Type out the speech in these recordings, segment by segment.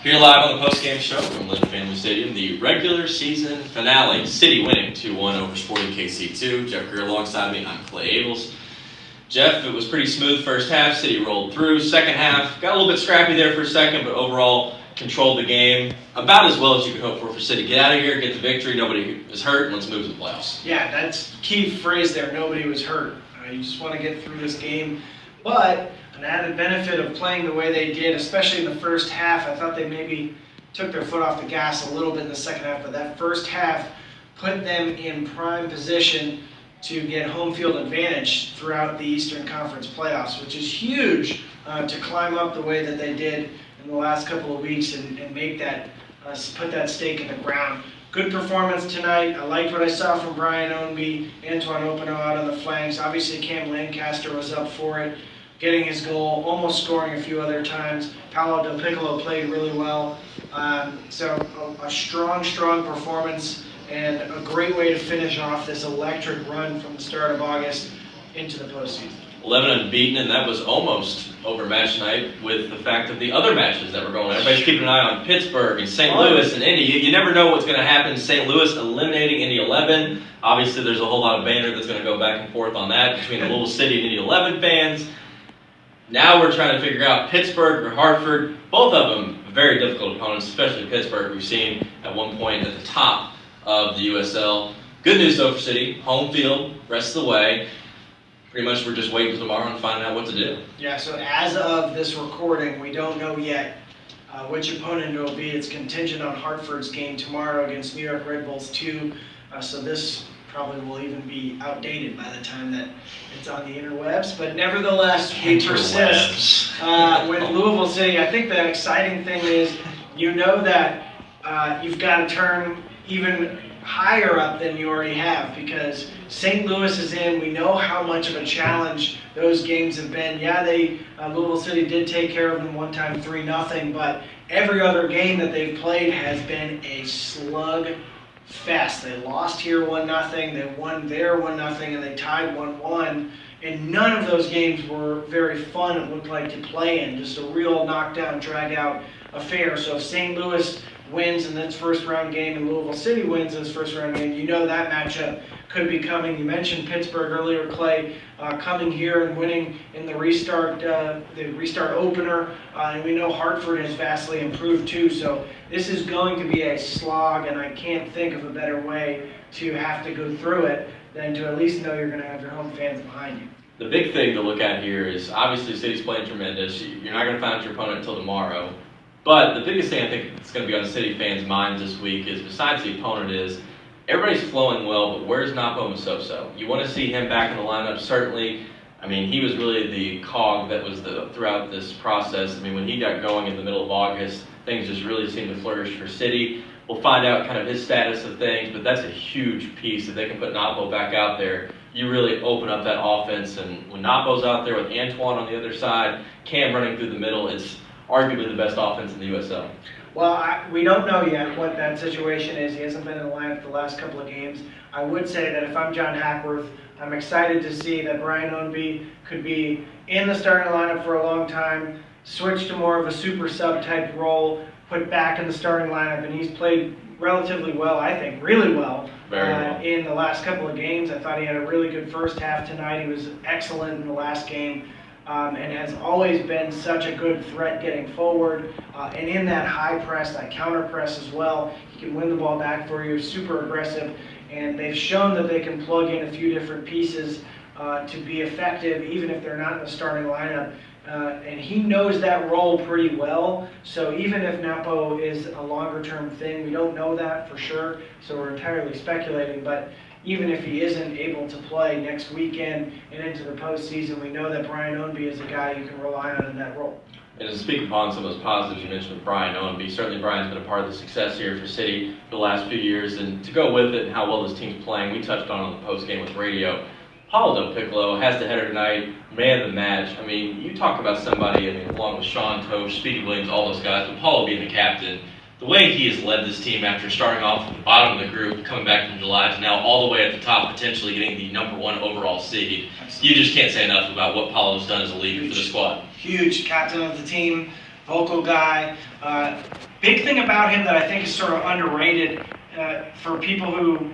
Here live on the post-game show from Lynn Family Stadium, the regular season finale. City winning 2-1 over Sporting KC2. Jeff Greer alongside me. I'm Clay Abels. Jeff, it was pretty smooth first half. City rolled through. Second half, got a little bit scrappy there for a second, but overall controlled the game about as well as you could hope for City. Get out of here, get the victory. Nobody is hurt, and let's move to the playoffs. Yeah, that's key phrase there. Nobody was hurt. You just want to get through this game. But an added benefit of playing the way they did, especially in the first half, I thought they maybe took their foot off the gas a little bit in the second half, but that first half put them in prime position to get home field advantage throughout the Eastern Conference playoffs, which is huge to climb up the way that they did in the last couple of weeks and make that, put that stake in the ground. Good performance tonight. I liked what I saw from Brian Ownby, Antoine Openo out on the flanks. Obviously, Cam Lancaster was up for it, getting his goal, almost scoring a few other times. Paolo Del Piccolo played really well. So a strong performance and a great way to finish off this electric run from the start of August into the postseason. 11 unbeaten, and that was almost over match night with the fact of the other matches that were going on. Everybody's keeping an eye on Pittsburgh and St. Louis and Indy. You never know what's going to happen. St. Louis eliminating Indy 11. Obviously, there's a whole lot of banter that's going to go back and forth on that between the Louisville City and Indy 11 fans. Now we're trying to figure out Pittsburgh or Hartford. Both of them very difficult opponents, especially Pittsburgh, we've seen at one point at the top of the USL. Good news, though, for City. Home field, rest of the way. Pretty much we're just waiting till tomorrow and finding out what to do. Yeah, so as of this recording, we don't know yet which opponent it will be. It's contingent on Hartford's game tomorrow against New York Red Bulls 2. So this probably will even be outdated by the time that it's on the interwebs. But nevertheless, we persist with Louisville City. I think the exciting thing is you know that you've got to turn even higher up than you already have, because St. Louis is in. We know how much of a challenge those games have been. Yeah, Louisville City did take care of them one time 3-0, but every other game that they've played has been a slug fest. They lost here 1-0, they won there 1-0, and they tied 1-1. And none of those games were very fun, it looked like, to play in. Just a real knockdown, drag-out affair. So if St. Louis wins in this first-round game and Louisville City wins this first-round game, you know that matchup could be coming. You mentioned Pittsburgh earlier, Clay, coming here and winning in the restart opener. And we know Hartford has vastly improved too. So this is going to be a slog, and I can't think of a better way to have to go through it than to at least know you're going to have your home fans behind you. The big thing to look at here is obviously City's playing tremendous. You're not going to find out your opponent until tomorrow. But the biggest thing I think that's going to be on City fans' minds this week is, besides the opponent, is everybody's flowing well, but where's Napo Masoso? You want to see him back in the lineup, certainly. I mean, he was really the cog that was throughout this process. I mean, when he got going in the middle of August, things just really seemed to flourish for City. We'll find out kind of his status of things, but that's a huge piece. If they can put Napo back out there, you really open up that offense. And when Napo's out there with Antoine on the other side, Cam running through the middle, it's arguably the best offense in the USL. Well, we don't know yet what that situation is. He hasn't been in the lineup the last couple of games. I would say that if I'm John Hackworth, I'm excited to see that Brian Ownby could be in the starting lineup for a long time, switch to more of a super sub type role, put back in the starting lineup, and he's played relatively well, I think, really well, in the last couple of games. I thought he had a really good first half tonight. He was excellent in the last game. And has always been such a good threat getting forward. And in that high press, that counter press as well, he can win the ball back for you, super aggressive. And they've shown that they can plug in a few different pieces to be effective, even if they're not in the starting lineup. And he knows that role pretty well. So even if Napo is a longer-term thing, we don't know that for sure, so we're entirely speculating. But even if he isn't able to play next weekend and into the postseason, we know that Brian Ownby is a guy you can rely on in that role. And to speak upon some of those positives you mentioned with Brian Ownby, certainly Brian's been a part of the success here for City for the last few years. And to go with it and how well this team's playing, we touched on the post-game with radio. Paolo Del Piccolo has the header tonight, man of the match. I mean, you talk about somebody, along with Sean Tosh, Speedy Williams, all those guys, but Paolo being the captain, the way he has led this team after starting off at the bottom of the group, coming back from July to now all the way at the top, potentially getting the #1 overall seed. Absolutely. You just can't say enough about what Paolo's done as a leader for the squad. Huge captain of the team. vocal guy. Big thing about him that I think is sort of underrated for people who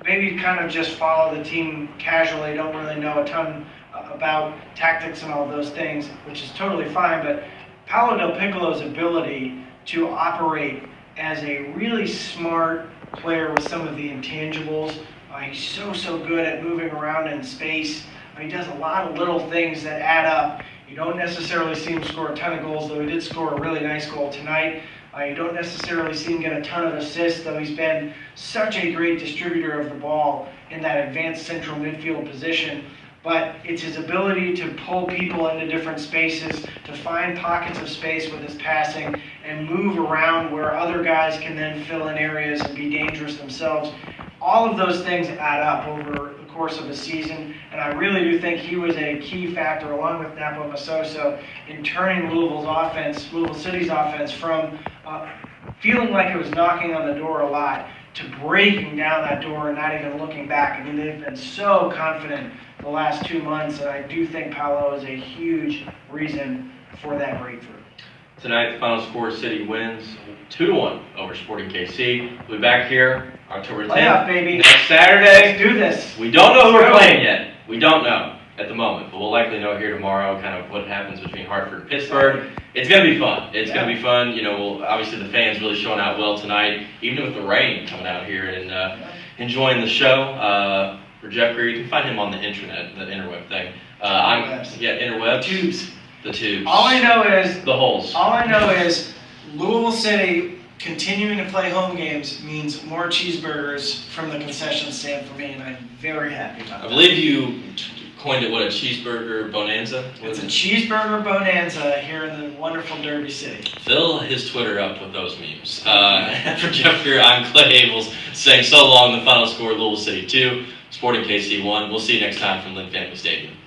maybe kind of just follow the team casually, don't really know a ton about tactics and all those things, which is totally fine, but Paolo Del Piccolo's ability to operate as a really smart player with some of the intangibles. He's so good at moving around in space. He does a lot of little things that add up. You don't necessarily see him score a ton of goals, though he did score a really nice goal tonight. You don't necessarily see him get a ton of assists, though he's been such a great distributor of the ball in that advanced central midfield position. But it's his ability to pull people into different spaces, to find pockets of space with his passing, and move around where other guys can then fill in areas and be dangerous themselves. All of those things add up over the course of a season, and I really do think he was a key factor, along with Napo Masoso, in turning Louisville City's offense from feeling like it was knocking on the door a lot to breaking down that door and not even looking back. I mean, they've been so confident the last 2 months, and I do think Paolo is a huge reason for that breakthrough. Tonight, the final score, City wins 2-1 over Sporting KC. We'll be back here October 10th. Playoff, baby. Next Saturday. Let's do this. We don't know who we're playing yet. We don't know at the moment, but we'll likely know here tomorrow kind of what happens between Hartford and Pittsburgh. It's going to be fun. It's going to be fun. You know, obviously the fans really showing out well tonight, even with the rain coming out here and enjoying the show. For Jeff Greer, you can find him on the internet, the interweb thing. Interweb. Tubes. The tubes. All I know is the holes. All I know is Louisville City continuing to play home games means more cheeseburgers from the concession stand for me, and I'm very happy about that. I believe you coined it, what, a cheeseburger bonanza? It's a cheeseburger bonanza here in the wonderful Derby City. Fill his Twitter up with those memes. For Jeff Greer, I'm Clay Abels saying so long. The final score, Louisville City 2, Sporting KC 1. We'll see you next time from Lynn Family Stadium.